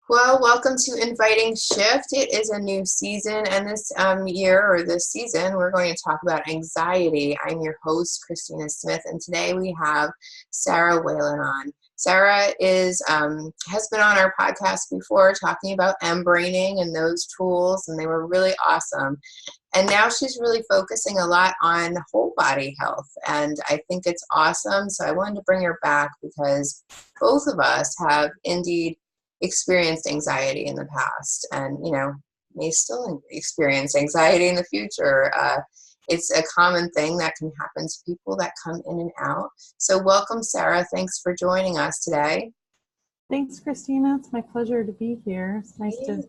Well, welcome to Inviting Shift. It is a new season, and this year or this season, we're going to talk about anxiety. I'm your host, Christina Smith, and today we have Sarah Whalen on. Sarah is has been on our podcast before talking about embraining and those tools, and they were really awesome. And now she's really focusing a lot on whole body health, and I think it's awesome. So I wanted to bring her back because both of us have indeed experienced anxiety in the past and may still experience anxiety in the future. It's a common thing that can happen to people that come in and out. So welcome, Sarah. Thanks for joining us today. Thanks, Christina. It's my pleasure to be here. It's nice to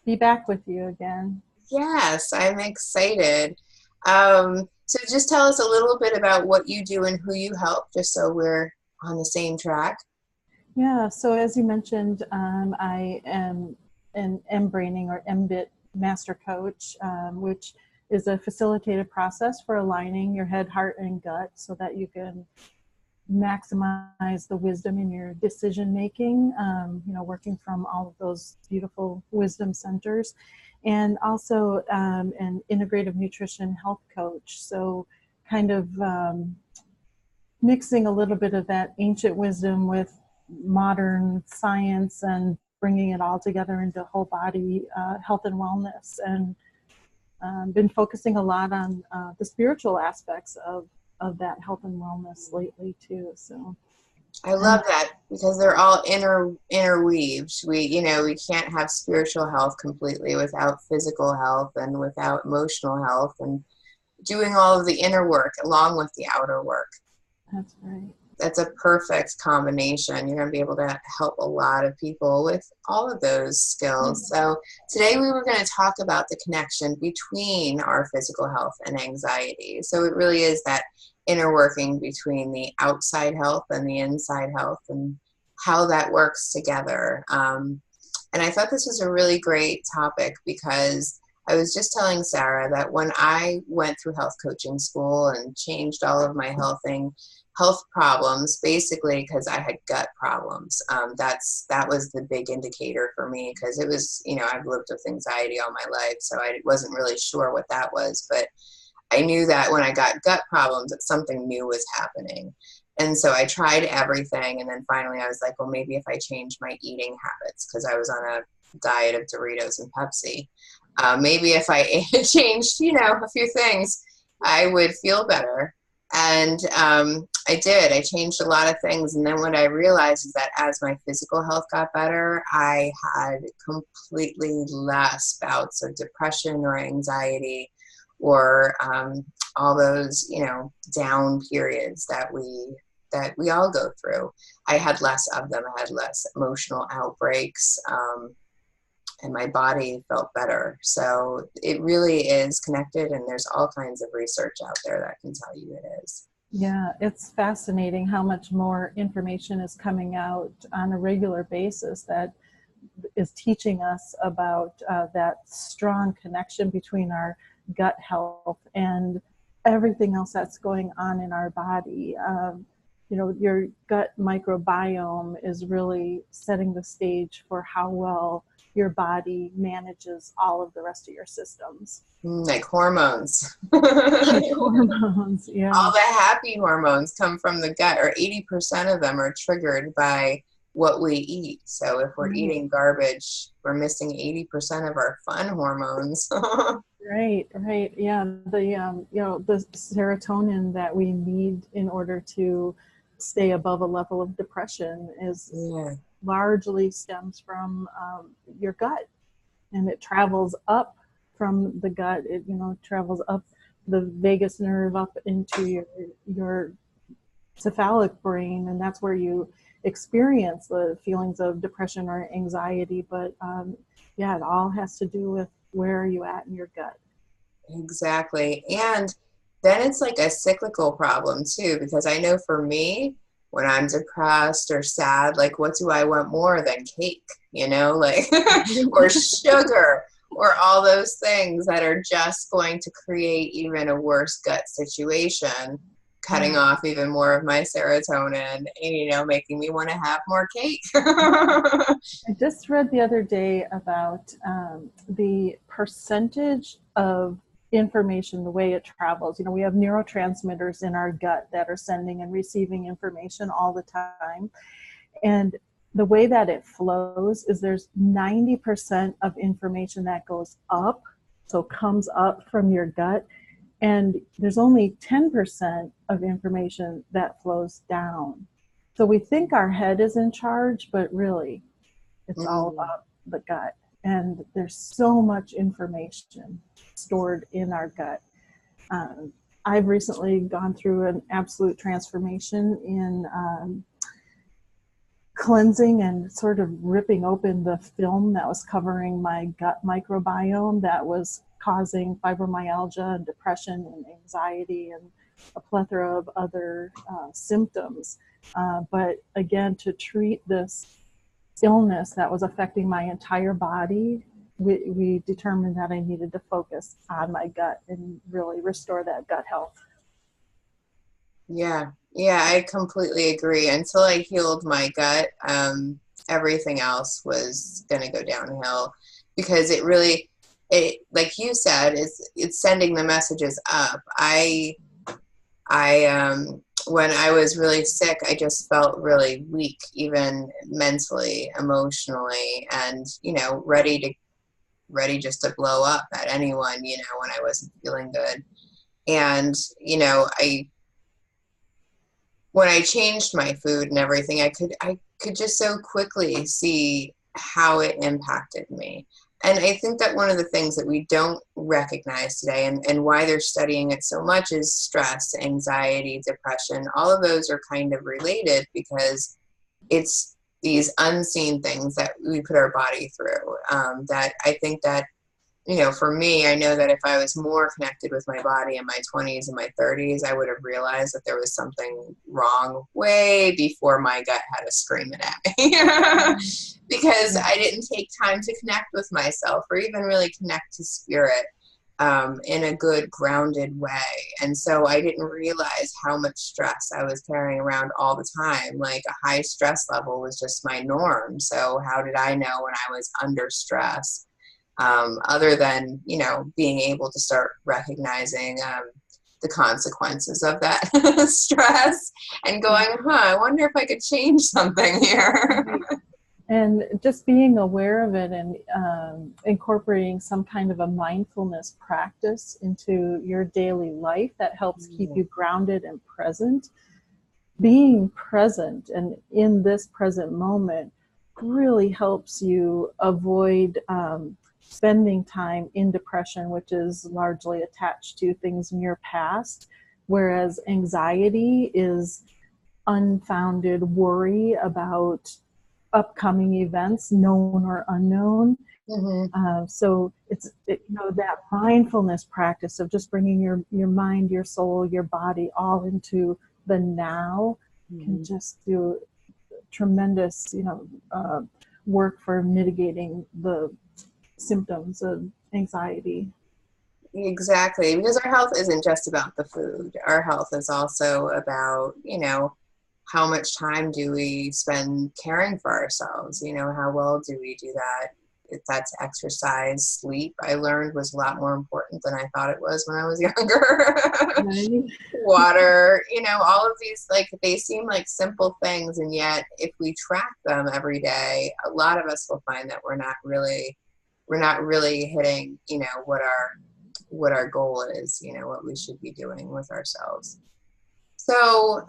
be back with you again. Yes, I'm excited. So just tell us a little bit about what you do and who you help, just so we're on the same track. Yeah, so as you mentioned, I am an embraining or MBIT master coach, which is a facilitated process for aligning your head, heart, and gut so that you can maximize the wisdom in your decision making, working from all of those beautiful wisdom centers, and also an integrative nutrition health coach. So kind of mixing a little bit of that ancient wisdom with modern science and bringing it all together into whole body health and wellness, and been focusing a lot on the spiritual aspects of that health and wellness lately too. So I love that because they're all interweaved. We can't have spiritual health completely without physical health and without emotional health, and doing all of the inner work along with the outer work. That's right. That's a perfect combination. You're going to be able to help a lot of people with all of those skills. So today we were going to talk about the connection between our physical health and anxiety. So it really is that inner working between the outside health and the inside health and how that works together. And I thought this was a really great topic because I was just telling Sarah that when I went through health coaching school and changed all of my health problems, basically because I had gut problems. That was the big indicator for me, because it was, I've lived with anxiety all my life, so I wasn't really sure what that was, but I knew that when I got gut problems, that something new was happening. And so I tried everything, and then finally I was like, well, maybe if I change my eating habits, because I was on a diet of Doritos and Pepsi, maybe if I changed, a few things, I would feel better. And I did. I changed a lot of things. And then what I realized is that as my physical health got better, I had completely less bouts of depression or anxiety or all those, down periods that we all go through. I had less of them. I had less emotional outbreaks. And my body felt better. So it really is connected, and there's all kinds of research out there that can tell you it is. Yeah, it's fascinating how much more information is coming out on a regular basis that is teaching us about that strong connection between our gut health and everything else that's going on in our body. Your gut microbiome is really setting the stage for how well your body manages all of the rest of your systems. Like hormones. Hormones, yeah. All the happy hormones come from the gut, or 80% of them are triggered by what we eat. So if we're eating garbage, we're missing 80% of our fun hormones. Right. Yeah. The serotonin that we need in order to stay above a level of depression is largely stems from your gut, and it travels up from the gut. It travels up the vagus nerve up into your cephalic brain, and that's where you experience the feelings of depression or anxiety. But it all has to do with where are you at in your gut. Exactly. And then it's like a cyclical problem too, because I know for me, when I'm depressed or sad, like, what do I want more than cake, or sugar, or all those things that are just going to create even a worse gut situation, cutting off even more of my serotonin and, making me want to have more cake. just read the other day about the percentage of information, the way it travels. We have neurotransmitters in our gut that are sending and receiving information all the time. And the way that it flows is there's 90% of information that goes up, so comes up from your gut, and there's only 10% of information that flows down. So we think our head is in charge, but really it's all about the gut. And there's so much information stored in our gut. I've recently gone through an absolute transformation in cleansing and sort of ripping open the film that was covering my gut microbiome that was causing fibromyalgia and depression and anxiety and a plethora of other symptoms. But again, to treat this illness that was affecting my entire body, we determined that I needed to focus on my gut and really restore that gut health. Yeah, I completely agree. Until I healed my gut, everything else was going to go downhill, because it really, like you said, it's sending the messages up. When I was really sick, I just felt really weak, even mentally, emotionally, and, ready just to blow up at anyone, when I wasn't feeling good. And, when I changed my food and everything, I could just so quickly see how it impacted me. And I think that one of the things that we don't recognize today, and why they're studying it so much, is stress, anxiety, depression. All of those are kind of related, because it's these unseen things that we put our body through. That I think that, for me, I know that if I was more connected with my body in my 20s and my 30s, I would have realized that there was something wrong way before my gut had to scream it at me. Because I didn't take time to connect with myself, or even really connect to spirit in a good, grounded way. And so I didn't realize how much stress I was carrying around all the time. Like, a high stress level was just my norm. So how did I know when I was under stress? Other than, being able to start recognizing the consequences of that stress and going, I wonder if I could change something here. And just being aware of it and incorporating some kind of a mindfulness practice into your daily life that helps keep you grounded and present. Being present and in this present moment really helps you avoid spending time in depression, which is largely attached to things in your past, whereas anxiety is unfounded worry about upcoming events, known or unknown. So it's that mindfulness practice of just bringing your mind, your soul, your body all into the now can just do tremendous work for mitigating the symptoms of anxiety. Exactly, because our health isn't just about the food. Our health is also about, how much time do we spend caring for ourselves? How well do we do that? If that's exercise, sleep, I learned was a lot more important than I thought it was when I was younger. Water, all of these, like, they seem like simple things, and yet if we track them every day, a lot of us will find that we're not really hitting, what our goal is, what we should be doing with ourselves. So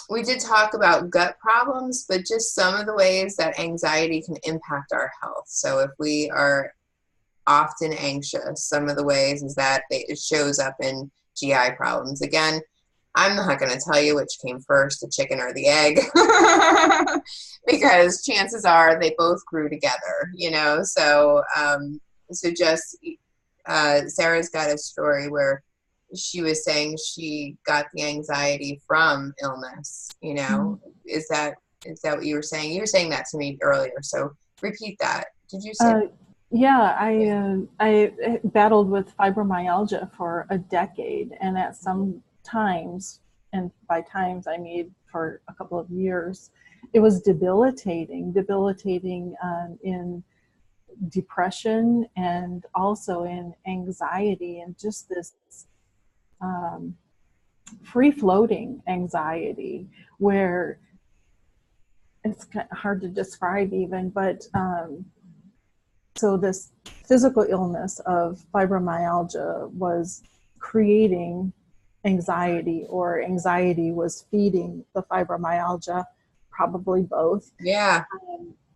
we did talk about gut problems, but just some of the ways that anxiety can impact our health. So if we are often anxious, some of the ways is that it shows up in GI problems. Again, I'm not going to tell you which came first, the chicken or the egg, because chances are they both grew together, So, Sarah's got a story where she was saying she got the anxiety from illness. Is that what you were saying? You were saying that to me earlier, so repeat that. Did you say? I battled with fibromyalgia for a decade, and at some times, and by times I mean for a couple of years, it was debilitating in depression and also in anxiety, and just this um, free-floating anxiety where it's kind of hard to describe even, but so this physical illness of fibromyalgia was creating anxiety, or anxiety was feeding the fibromyalgia, probably both. Yeah.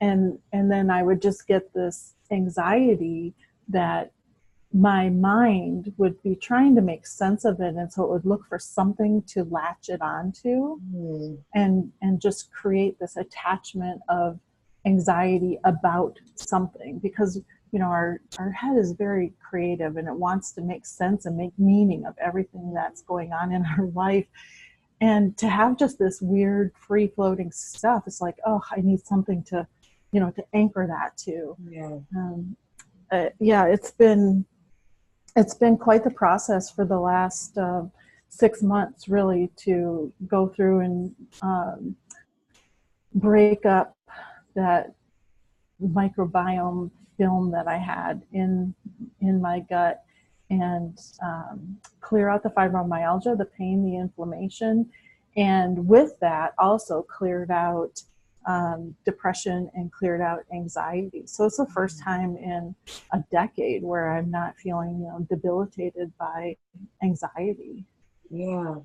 And then I would just get this anxiety that my mind would be trying to make sense of it, and so it would look for something to latch it onto, and just create this attachment of anxiety about something, because our head is very creative, and it wants to make sense and make meaning of everything that's going on in our life. And to have just this weird free floating stuff, it's like, oh, I need something to to anchor that to. Yeah, it's been quite the process for the last 6 months, really, to go through and break up that microbiome film that I had in my gut, and clear out the fibromyalgia, the pain, the inflammation, and with that also cleared out depression and cleared out anxiety. So it's the first time in a decade where I'm not feeling debilitated by anxiety. Yeah.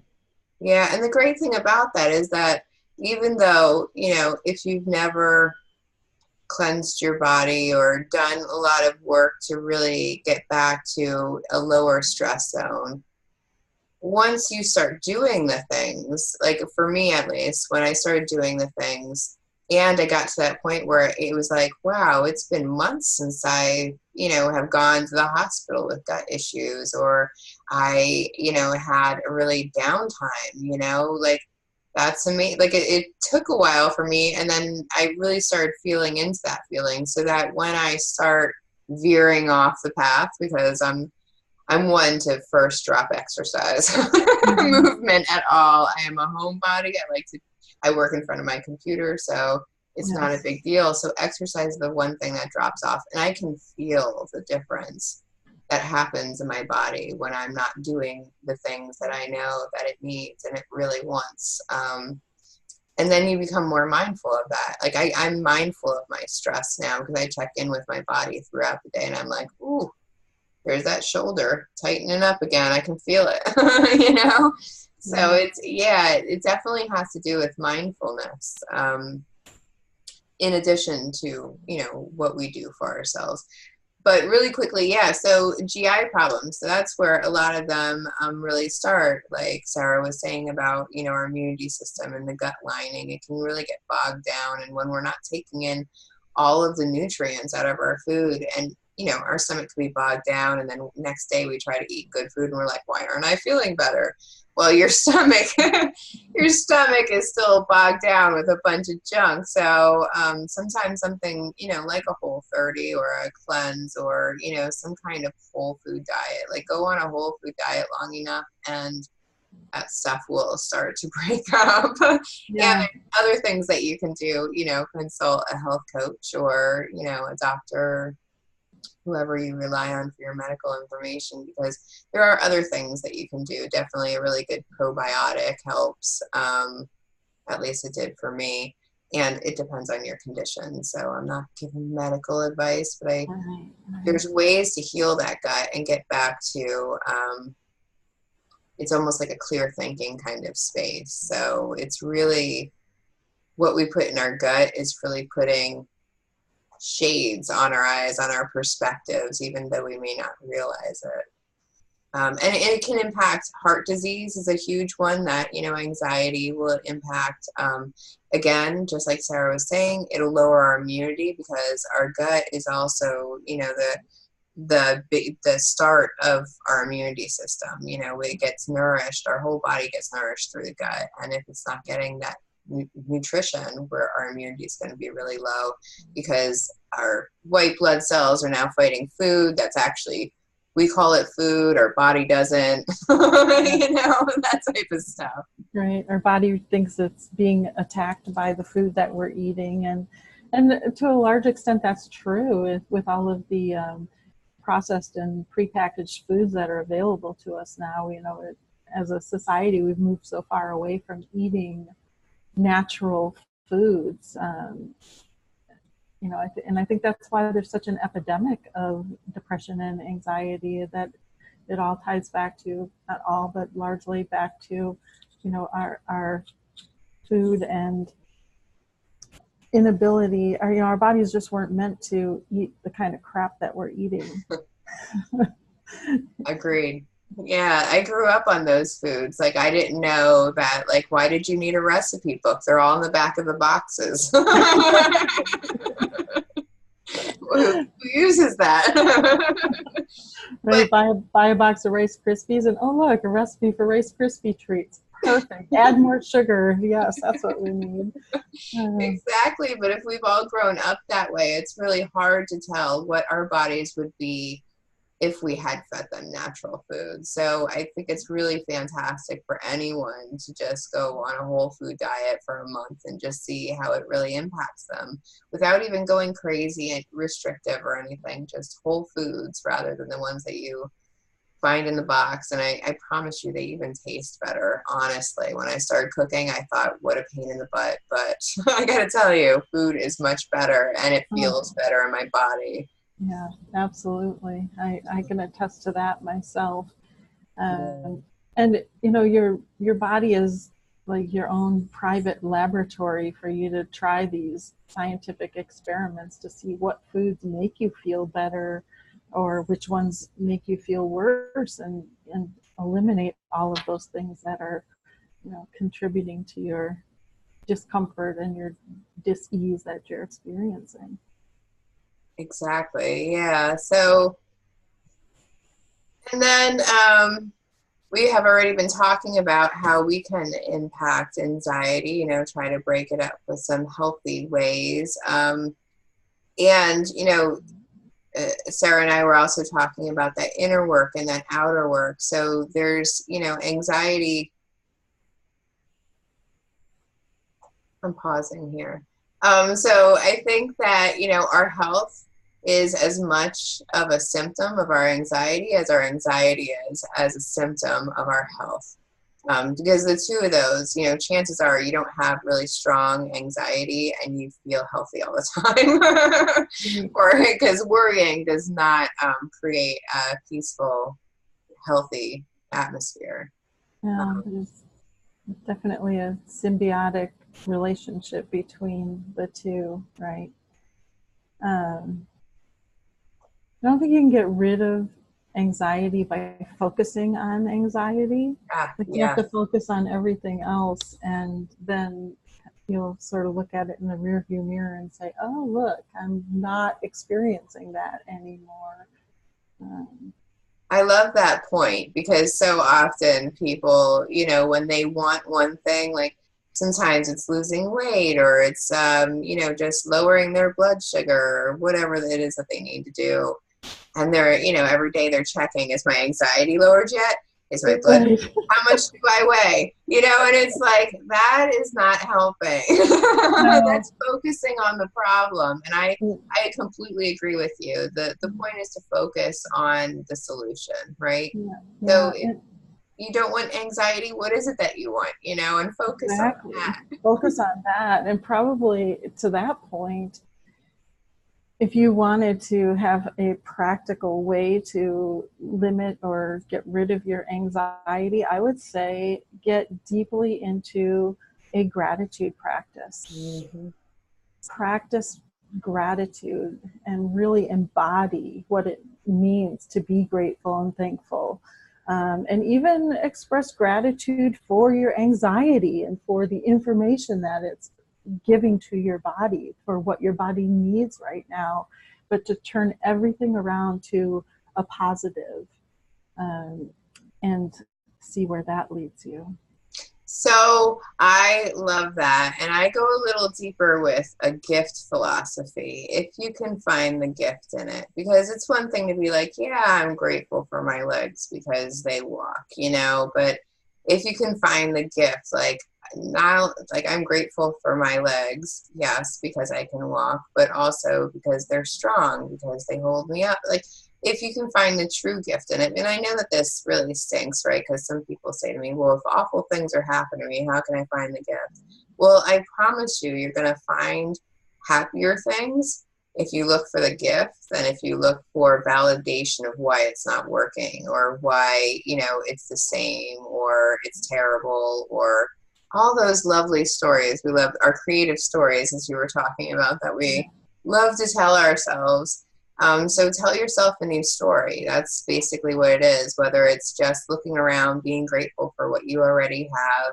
And the great thing about that is that even though, if you've never cleansed your body or done a lot of work to really get back to a lower stress zone, once you start doing the things, like for me at least, when I started doing the things and I got to that point where it was like, wow, it's been months since I, have gone to the hospital with gut issues, or I, had a really downtime, like that's amazing. Like it took a while for me, and then I really started feeling into that feeling, so that when I start veering off the path, because I'm one to first drop exercise movement at all. I am a homebody. I work in front of my computer, so it's not a big deal. So exercise is the one thing that drops off, and I can feel the difference that happens in my body when I'm not doing the things that I know that it needs and it really wants. And then you become more mindful of that. Like I'm mindful of my stress now, because I check in with my body throughout the day, and I'm like, ooh, there's that shoulder tightening up again. I can feel it, So it definitely has to do with mindfulness, in addition to, what we do for ourselves. But really quickly, so GI problems. So that's where a lot of them really start. Like Sarah was saying about, our immunity system and the gut lining. It can really get bogged down. And when we're not taking in all of the nutrients out of our food, and our stomach can be bogged down, and then next day we try to eat good food and we're like, why aren't I feeling better? Well, your stomach is still bogged down with a bunch of junk. So sometimes something, like a Whole30 or a cleanse, or, some kind of whole food diet, like go on a whole food diet long enough and that stuff will start to break up. And other things that you can do, consult a health coach or, a doctor, whoever you rely on for your medical information, because there are other things that you can do. Definitely a really good probiotic helps. At least it did for me. And it depends on your condition. So I'm not giving medical advice, but there's ways to heal that gut and get back to, it's almost like a clear thinking kind of space. So it's really what we put in our gut is really putting shades on our eyes, on our perspectives, even though we may not realize it. And it can impact heart disease is a huge one that, anxiety will impact. Again, just like Sarah was saying, it'll lower our immunity, because our gut is also, the start of our immunity system. It gets nourished, our whole body gets nourished through the gut. And if it's not getting that nutrition, where our immunity is going to be really low, because our white blood cells are now fighting food that's actually, we call it food, our body doesn't, that type of stuff. Right. Our body thinks it's being attacked by the food that we're eating, and to a large extent that's true with all of the processed and prepackaged foods that are available to us now. As a society, we've moved so far away from eating natural foods. And I think that's why there's such an epidemic of depression and anxiety, that it all ties back to, not all, but largely back to, our food and inability. Our bodies just weren't meant to eat the kind of crap that we're eating. Agreed. Yeah, I grew up on those foods. Like, I didn't know that, like, why did you need a recipe book? They're all in the back of the boxes. Who uses that? Right, buy a box of Rice Krispies and, oh look, a recipe for Rice Krispie treats. Perfect. Add more sugar. Yes, that's what we need. Exactly. But if we've all grown up that way, it's really hard to tell what our bodies would be if we had fed them natural food. So I think it's really fantastic for anyone to just go on a whole food diet for a month and just see how it really impacts them without even going crazy and restrictive or anything, just whole foods rather than the ones that you find in the box. And I promise you, they even taste better. Honestly, when I started cooking, I thought, what a pain in the butt, but I gotta tell you, food is much better and it feels better in my body. Yeah, absolutely. I can attest to that myself. And your body is like your own private laboratory for you to try these scientific experiments to see what foods make you feel better or which ones make you feel worse, and eliminate all of those things that are contributing to your discomfort and your dis-ease that you're experiencing. Exactly. Yeah. So, and then we have already been talking about how we can impact anxiety, try to break it up with some healthy ways. And, Sarah and I were also talking about that inner work and that outer work. So there's, anxiety. I'm pausing here. So I think that, our health is as much of a symptom of our anxiety as our anxiety is as a symptom of our health. Because the two of those, chances are you don't have really strong anxiety and you feel healthy all the time. Or because worrying does not create a peaceful, healthy atmosphere. Yeah, there's definitely a symbiotic relationship between the two, right? I don't think you can get rid of anxiety by focusing on anxiety. You have to focus on everything else, and then you'll sort of look at it in the rearview mirror and say, oh, look, I'm not experiencing that anymore. I love that point, because so often people, when they want one thing, like sometimes it's losing weight or it's, just lowering their blood sugar or whatever it is that they need to do. And they're, every day they're checking, is my anxiety lowered yet? Is my blood, how much do I weigh? And it's like, that is not helping. No. That's focusing on the problem. And I completely agree with you. The point is to focus on the solution, right? Yeah. So if you don't want anxiety, what is it that you want, and focus on that. Focus on that. And probably to that point, if you wanted to have a practical way to limit or get rid of your anxiety, I would say get deeply into a gratitude practice. Mm-hmm. Practice gratitude and really embody what it means to be grateful and thankful. And even express gratitude for your anxiety and for the information that it's giving to your body, for what your body needs right now, but to turn everything around to a positive, and see where that leads you. So I love that. And I go a little deeper with a gift philosophy, if you can find the gift in it. Because it's one thing to be like, yeah, I'm grateful for my legs because they walk, but if you can find the gift, like now, like I'm grateful for my legs, yes, because I can walk, but also because they're strong, because they hold me up. Like if you can find the true gift in it, and I know that this really stinks, right? Because some people say to me, well, if awful things are happening to me, how can I find the gift? Well, I promise you, you're going to find happier things if you look for the gift than if you look for validation of why it's not working, or why, you know, it's the same, or it's terrible, or all those lovely stories. We love our creative stories, as you were talking about, that we love to tell ourselves. So tell yourself a new story. That's basically what it is, whether it's just looking around, being grateful for what you already have,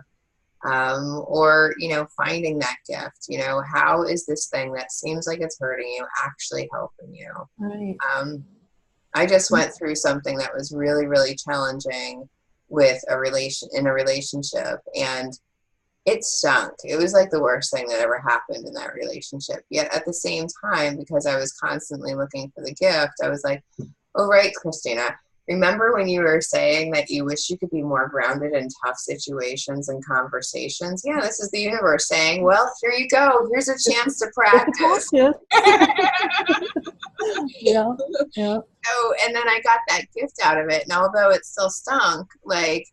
or, you know, finding that gift. You know, how is this thing that seems like it's hurting you actually helping you? Right. I just went through something that was really, really challenging with in a relationship, and it stunk. It was like the worst thing that ever happened in that relationship. Yet at the same time, because I was constantly looking for the gift, I was like, oh, right, Christina, remember when you were saying that you wish you could be more grounded in tough situations and conversations? Yeah, this is the universe saying, well, here you go. Here's a chance to practice. Yeah. Yeah. So, and then I got that gift out of it. And although it still stunk, like,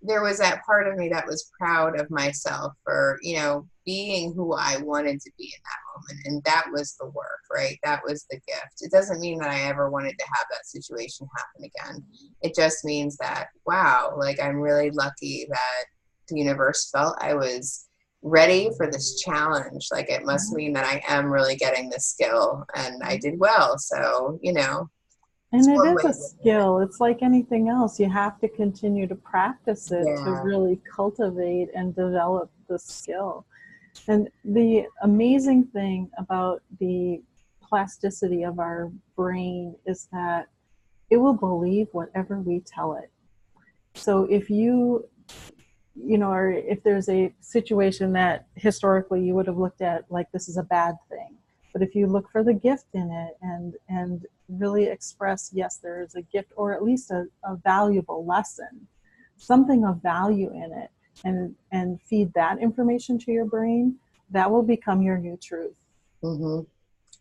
there was that part of me that was proud of myself for, you know, being who I wanted to be in that moment. And that was the work, right? That was the gift. It doesn't mean that I ever wanted to have that situation happen again. It just means that, wow, like I'm really lucky that the universe felt I was ready for this challenge. Like it must mean that I am really getting this skill, and I did well. So, you know, and it is a skill. It's like anything else. You have to continue to practice it to really cultivate and develop the skill. And the amazing thing about the plasticity of our brain is that it will believe whatever we tell it. So if you know, or if there's a situation that historically you would have looked at like this is a bad thing, but if you look for the gift in it and really express, yes, there is a gift, or at least a valuable lesson, something of value in it, and feed that information to your brain, that will become your new truth. Mm-hmm.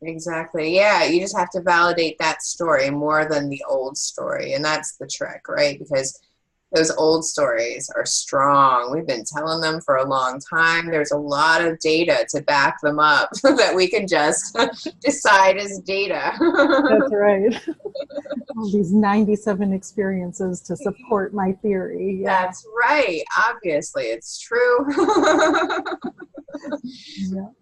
Exactly. Yeah, you just have to validate that story more than the old story. And that's the trick, right? Because those old stories are strong. We've been telling them for a long time. There's a lot of data to back them up that we can just decide as data. That's right. All these 97 experiences to support my theory. Yeah. That's right. Obviously, it's true.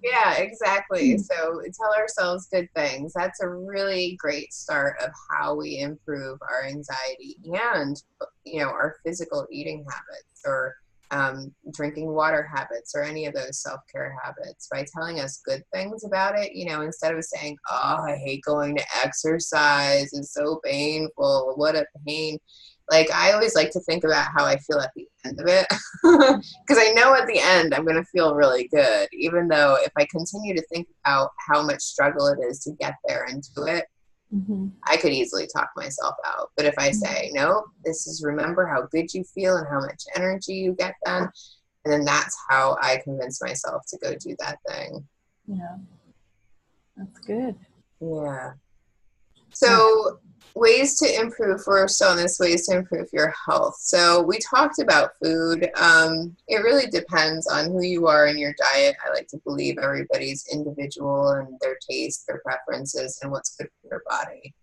Yeah, exactly. So tell ourselves good things. That's a really great start of how we improve our anxiety and, you know, our physical eating habits, or drinking water habits, or any of those self-care habits, by telling us good things about it, you know, instead of saying, oh, I hate going to exercise, it's so painful, what a pain. Like, I always like to think about how I feel at the end of it, because I know at the end I'm going to feel really good, even though if I continue to think about how much struggle it is to get there and do it, I could easily talk myself out. But if I say, no, this is, remember how good you feel and how much energy you get then, and then that's how I convince myself to go do that thing. Yeah, that's good. Yeah. So ways to improve, we're still on this, ways to improve your health. So we talked about food. It really depends on who you are in your diet. I like to believe everybody's individual, and their taste, their preferences, and what's good for their body.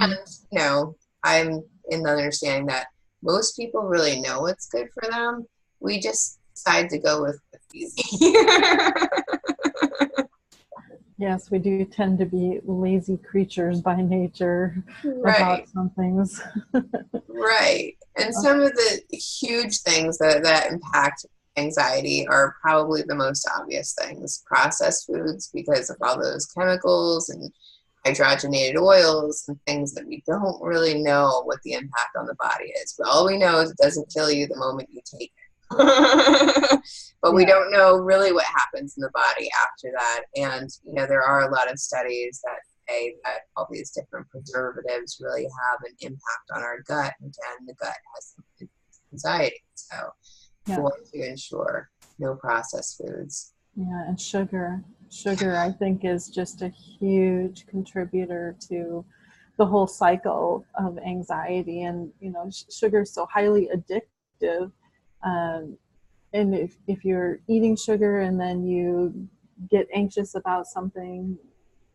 And, you know, I'm in the understanding that most people really know what's good for them. We just decide to go with what's easy. Yes, we do tend to be lazy creatures by nature about some things. Right. And some of the huge things that impact anxiety are probably the most obvious things. Processed foods, because of all those chemicals and hydrogenated oils and things that we don't really know what the impact on the body is. But all we know is it doesn't kill you the moment you take it. But we don't know really what happens in the body after that. And, you know, there are a lot of studies that say that all these different preservatives really have an impact on our gut. And again, the gut has something anxiety. So Yeah. we want to ensure no processed foods. Yeah, and sugar. Sugar, I think, is just a huge contributor to the whole cycle of anxiety. And, sugar is so highly addictive. Um, and if you're eating sugar and then you get anxious about something,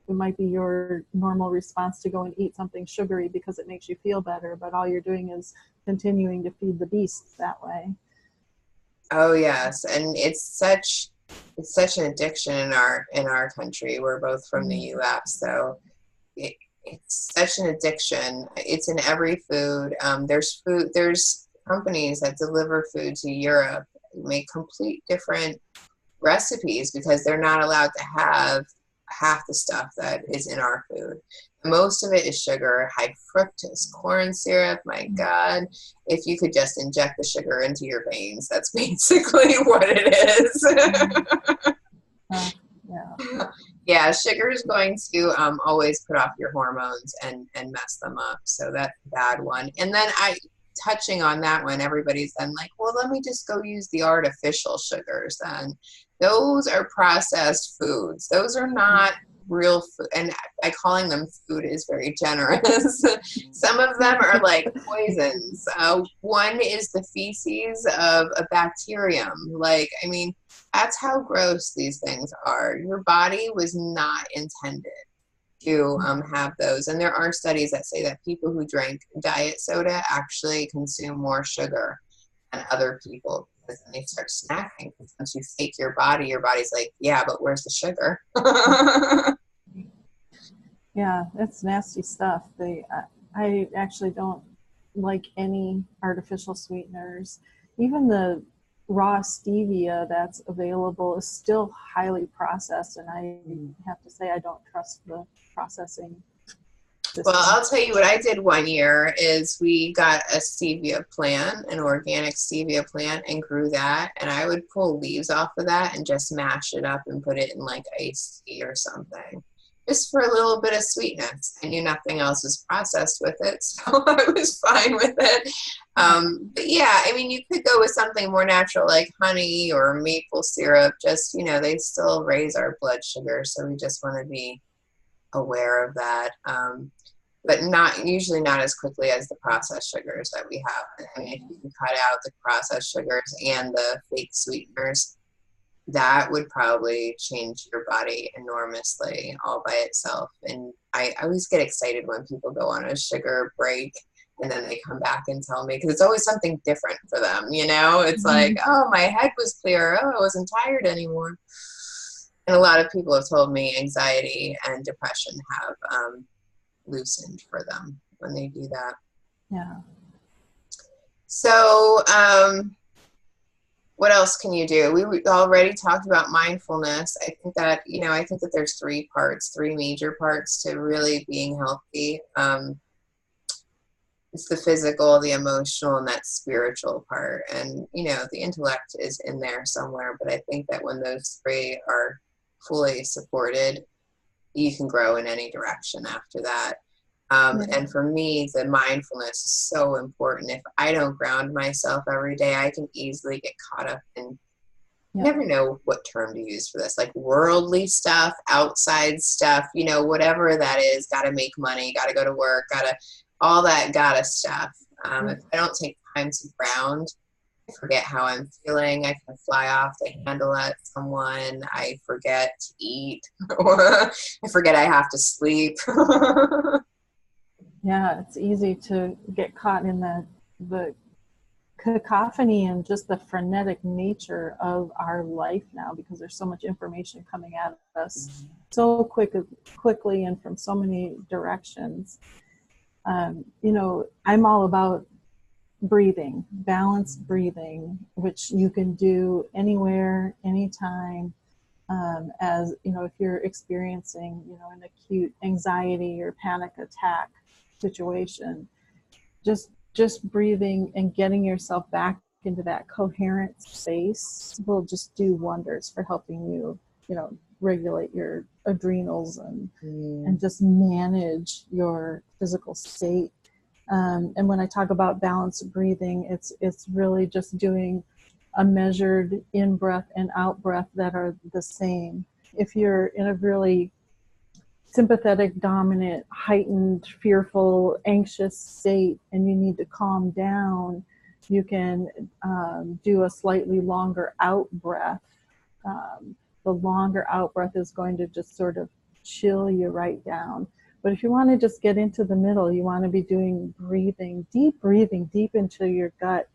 it might be your normal response to go and eat something sugary because it makes you feel better, but all you're doing is continuing to feed the beast that way. Oh yes, and it's such an addiction in our country. We're both from the U.S., so it's such an addiction. It's in every food. There's companies that deliver food to Europe, make complete different recipes because they're not allowed to have half the stuff that is in our food. Most of it is sugar, high fructose corn syrup. My God, if you could just inject the sugar into your veins, that's basically what it is. Yeah. Yeah, sugar is going to always put off your hormones and mess them up. So that's a bad one. And then touching on that one, everybody's then like, well, let me just go use the artificial sugars then. Those are processed foods. Those are not real food. And by calling them food is very generous. Some of them are like poisons. One is the feces of a bacterium. That's how gross these things are. Your body was not intended to have those. And there are studies that say that people who drink diet soda actually consume more sugar than other people because then they start snacking. Once you fake your body's like, yeah, but where's the sugar? Yeah, that's nasty stuff. I actually don't like any artificial sweeteners. Even the raw stevia that's available is still highly processed, and I have to say I don't trust the processing system. Well, I'll tell you what I did one year is we got a stevia plant, an organic stevia plant, and grew that. And I would pull leaves off of that and just mash it up and put it in like iced tea or something, just for a little bit of sweetness. I knew nothing else was processed with it, so I was fine with it. But yeah, I mean, you could go with something more natural like honey or maple syrup. Just, they still raise our blood sugar, so we just want to be aware of that. But usually not as quickly as the processed sugars that we have. I mean, if you can cut out the processed sugars and the fake sweeteners, that would probably change your body enormously all by itself. And I always get excited when people go on a sugar break and then they come back and tell me, because it's always something different for them, It's like, oh, my head was clear. Oh, I wasn't tired anymore. And a lot of people have told me anxiety and depression have loosened for them when they do that. Yeah. So what else can you do? We already talked about mindfulness. I think that there's three major parts to really being healthy. It's the physical, the emotional, and that spiritual part. And the intellect is in there somewhere, but I think that when those three are fully supported, you can grow in any direction after that. And for me, the mindfulness is so important. If I don't ground myself every day, I can easily get caught up in, never know what term to use for this, like worldly stuff, outside stuff, whatever that is, got to make money, got to go to work, all that gotta stuff. If I don't take time to ground, I forget how I'm feeling. I can fly off the handle at someone. I forget to eat, or I forget I have to sleep. Yeah, it's easy to get caught in the cacophony and just the frenetic nature of our life now, because there's so much information coming at us so quickly and from so many directions. I'm all about breathing, balanced breathing, which you can do anywhere, anytime. As if you're experiencing, an acute anxiety or panic attack situation, just breathing and getting yourself back into that coherent space will just do wonders for helping you, regulate your adrenals and just manage your physical state. And when I talk about balanced breathing, it's really just doing a measured in-breath and out-breath that are the same. If you're in a really sympathetic, dominant, heightened, fearful, anxious state and you need to calm down, you can do a slightly longer out-breath. The longer out-breath is going to just sort of chill you right down. But if you want to just get into the middle, you want to be doing breathing deep into your gut,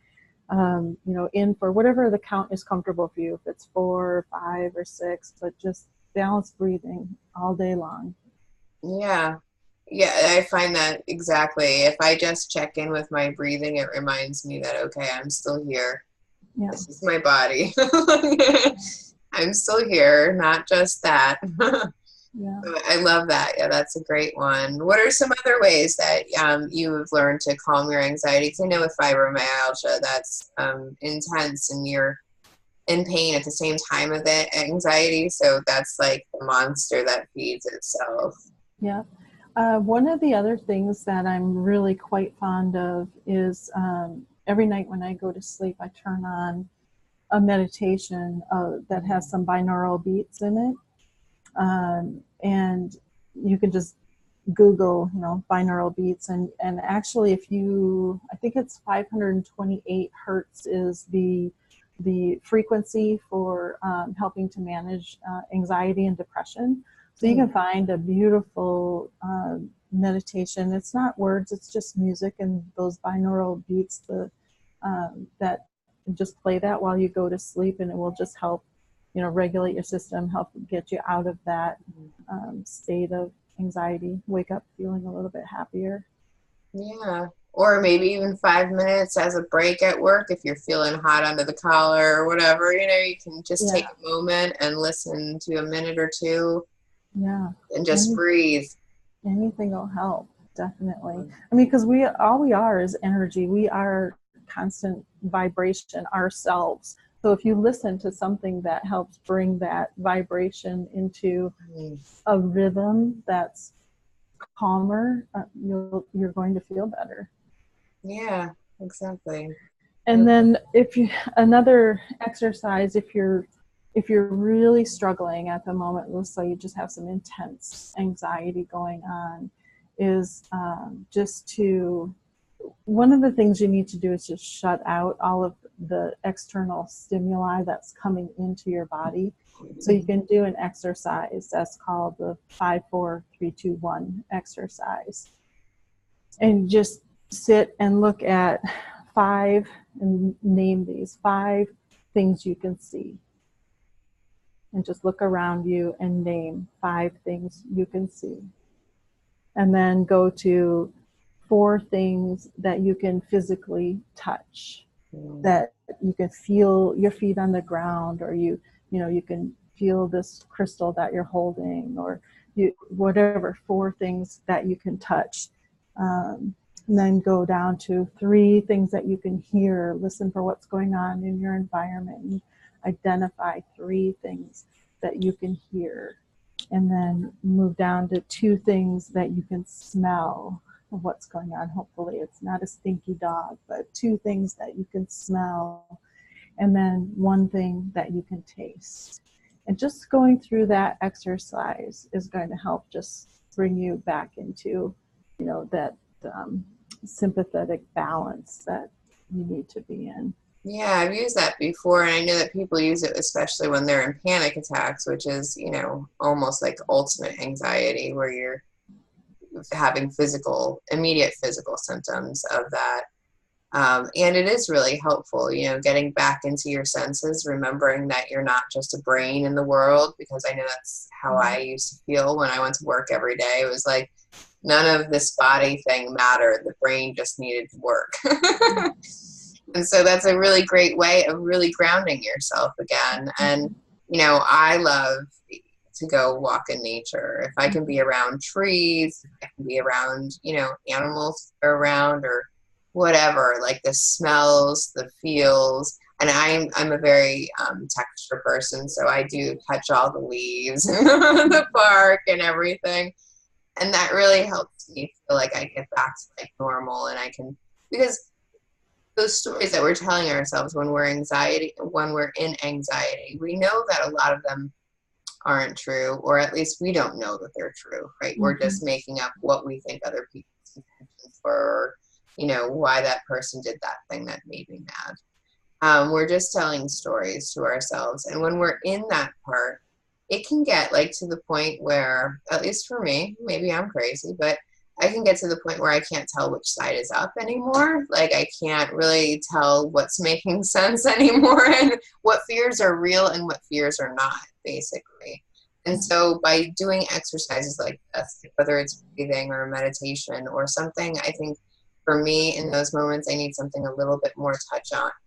in for whatever the count is comfortable for you, if it's 4, 5, or 6, but just balanced breathing all day long. Yeah. Yeah, I find that exactly. If I just check in with my breathing, it reminds me that, okay, I'm still here. Yeah. This is my body. I'm still here, not just that. Yeah. I love that. Yeah, that's a great one. What are some other ways that you've learned to calm your anxiety? Because I know with fibromyalgia, that's intense and you're in pain at the same time of the anxiety. So that's like the monster that feeds itself. Yeah. One of the other things that I'm really quite fond of is every night when I go to sleep, I turn on a meditation that has some binaural beats in it. And you can just Google, binaural beats. And actually, I think it's 528 hertz is the frequency for helping to manage anxiety and depression. So you can find a beautiful meditation. It's not words, it's just music and those binaural beats that just play that while you go to sleep, and it will just help, regulate your system, help get you out of that state of anxiety, wake up feeling a little bit happier. Yeah. Or maybe even 5 minutes as a break at work if you're feeling hot under the collar or whatever, you can just take a moment and listen to a minute or two. Yeah. And just breathe. Anything will help, definitely. I mean, because all we are is energy. We are constant vibration ourselves. So if you listen to something that helps bring that vibration into a rhythm that's calmer, you're going to feel better. Yeah, exactly. And then another exercise, if you're really struggling at the moment, let's say you just have some intense anxiety going on, is one of the things you need to do is just shut out all of the external stimuli that's coming into your body. So you can do an exercise that's called the 5-4-3-2-1 exercise. And just sit and look at 5 and name these 5 things you can see. And just look around you and name 5 things you can see. And then go to 4 things that you can physically touch, that you can feel your feet on the ground, or you can feel this crystal that you're holding, or whatever 4 things that you can touch. And then go down to 3 things that you can hear. Listen for what's going on in your environment. Identify 3 things that you can hear. And then move down to 2 things that you can smell of what's going on. Hopefully it's not a stinky dog, but 2 things that you can smell. And then 1 thing that you can taste. And just going through that exercise is going to help just bring you back into, that sympathetic balance that you need to be in. Yeah, I've used that before, and I know that people use it especially when they're in panic attacks, which is, almost like ultimate anxiety, where you're having immediate physical symptoms of that. And it is really helpful, getting back into your senses, remembering that you're not just a brain in the world, because I know that's how I used to feel when I went to work every day. It was like none of this body thing mattered. The brain just needed to work. And so that's a really great way of really grounding yourself again. And, I love to go walk in nature. If I can be around trees, if I can be around, animals around, or whatever, like the smells, the feels. And I'm a very texture person, so I do touch all the leaves in the park and everything. And that really helps me feel like I get back to like normal, and I can, because those stories that we're telling ourselves when we're in anxiety, we know that a lot of them aren't true, or at least we don't know that they're true, right? We're just making up what we think other people's intentions were, why that person did that thing that made me mad. We're just telling stories to ourselves. And when we're in that part, it can get like to the point where, at least for me, maybe I'm crazy, but I can get to the point where I can't tell which side is up anymore. Like I can't really tell what's making sense anymore, and what fears are real and what fears are not, basically. And so by doing exercises like this, whether it's breathing or meditation or something, I think for me in those moments, I need something a little bit more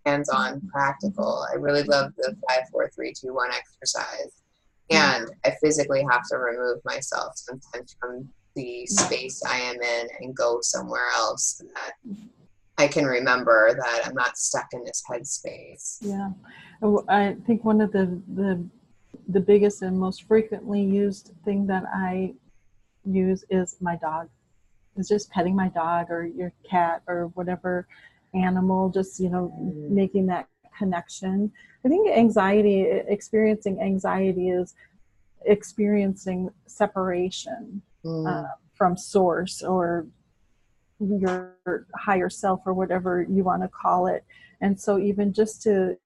hands-on, practical. I really love the 5-4-3-2-1 exercise. And I physically have to remove myself sometimes from the space I am in and go somewhere else so that I can remember that I'm not stuck in this headspace. Yeah. I think one of the biggest and most frequently used thing that I use is my dog. It's just petting my dog or your cat or whatever animal, just, making that connection. I think experiencing anxiety is experiencing separation from source or your higher self or whatever you want to call it. And so even just to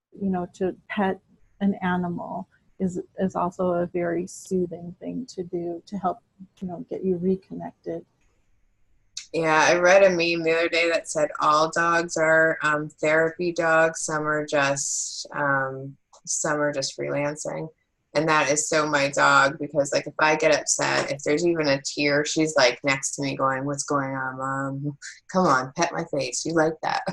pet an animal is also a very soothing thing to do to help get you reconnected. Yeah, I read a meme the other day that said all dogs are therapy dogs. Some are just freelancing, and that is so my dog, because like if I get upset, if there's even a tear, she's like next to me going, "What's going on, Mom? Come on, pet my face. You like that?"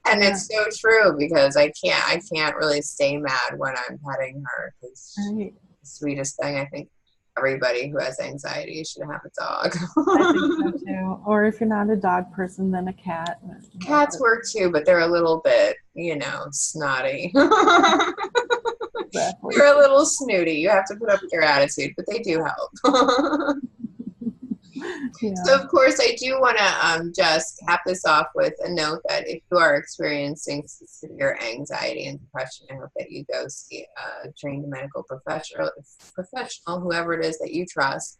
And it's so true, because I can't really stay mad when I'm petting her, because she's the sweetest thing. I think everybody who has anxiety should have a dog. I think so too. Or if you're not a dog person, then a cat. Cats work too, but they're a little bit, snotty. Exactly. You're a little snooty. You have to put up with your attitude, but they do help. Yeah. So, of course, I do want to just cap this off with a note that if you are experiencing severe anxiety and depression, I hope that you go see a trained medical professional, whoever it is that you trust.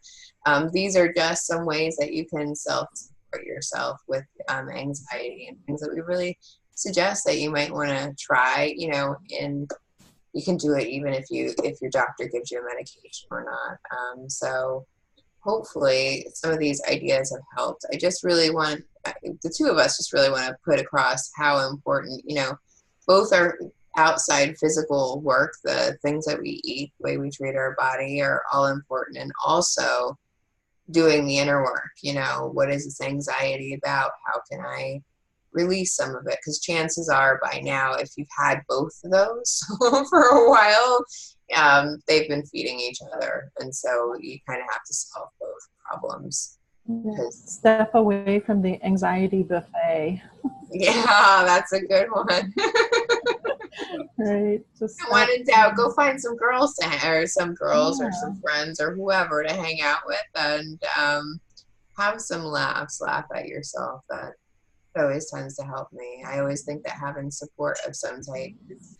These are just some ways that you can self-support yourself with anxiety, and things that we really suggest that you might want to try, and you can do it even if your doctor gives you a medication or not. So hopefully some of these ideas have helped. I just really want, the two of us just really want to put across how important, both our outside physical work, the things that we eat, the way we treat our body are all important, and also doing the inner work, what is this anxiety about? How can I release some of it? Because chances are by now, if you've had both of those for a while, they've been feeding each other, and so you kind of have to solve both problems. Step away from the anxiety buffet. Yeah, that's a good one. Right. When in doubt, go find some girls or some friends or whoever to hang out with, and have some laughs. Laugh at yourself. That always tends to help me. I always think that having support of some type is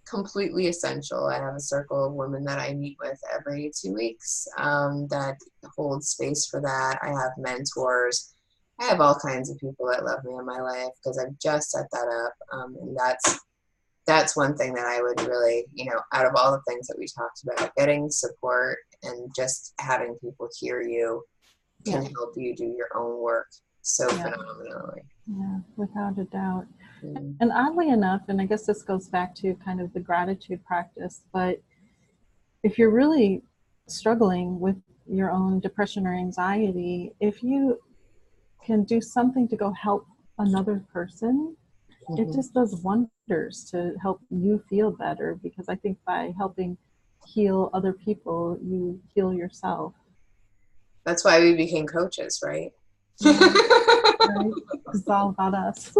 completely essential. I have a circle of women that I meet with every 2 weeks that hold space for that. I have mentors. I have all kinds of people that love me in my life because I've just set that up. And that's one thing that I would really, out of all the things that we talked about, getting support and just having people hear you can help you do your own work so phenomenally. Yeah, without a doubt. And oddly enough, and I guess this goes back to kind of the gratitude practice, but if you're really struggling with your own depression or anxiety, if you can do something to go help another person, it just does wonders to help you feel better, because I think by helping heal other people, you heal yourself. That's why we became coaches, right? Right? It's all about us.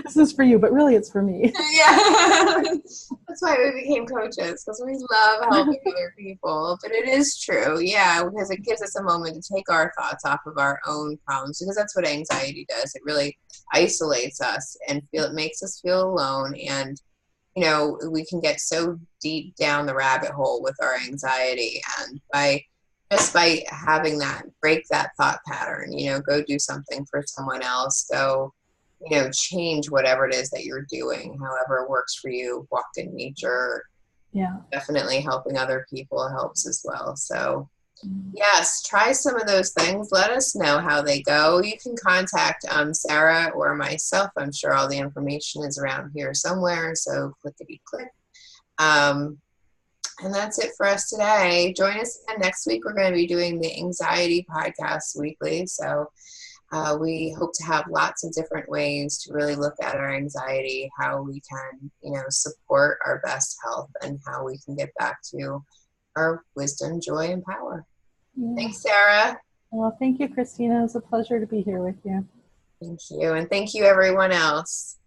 This is for you, but really it's for me. Yeah. That's why we became coaches, because we love helping other people. But it is true, yeah, because it gives us a moment to take our thoughts off of our own problems, because that's what anxiety does. It really isolates us and it makes us feel alone. And we can get so deep down the rabbit hole with our anxiety, and by having that, break that thought pattern, go do something for someone else, go change whatever it is that you're doing, however it works for you. Walk in nature. Yeah. Definitely helping other people helps as well. So yes, try some of those things. Let us know how they go. You can contact Sarah or myself. I'm sure all the information is around here somewhere, so clickety click. And that's it for us today. Join us again next week. We're going to be doing the anxiety podcast weekly, so we hope to have lots of different ways to really look at our anxiety, how we can, support our best health, and how we can get back to our wisdom, joy, and power. Yeah. Thanks, Sarah. Well, thank you, Christina. It was a pleasure to be here with you. Thank you. And thank you, everyone else.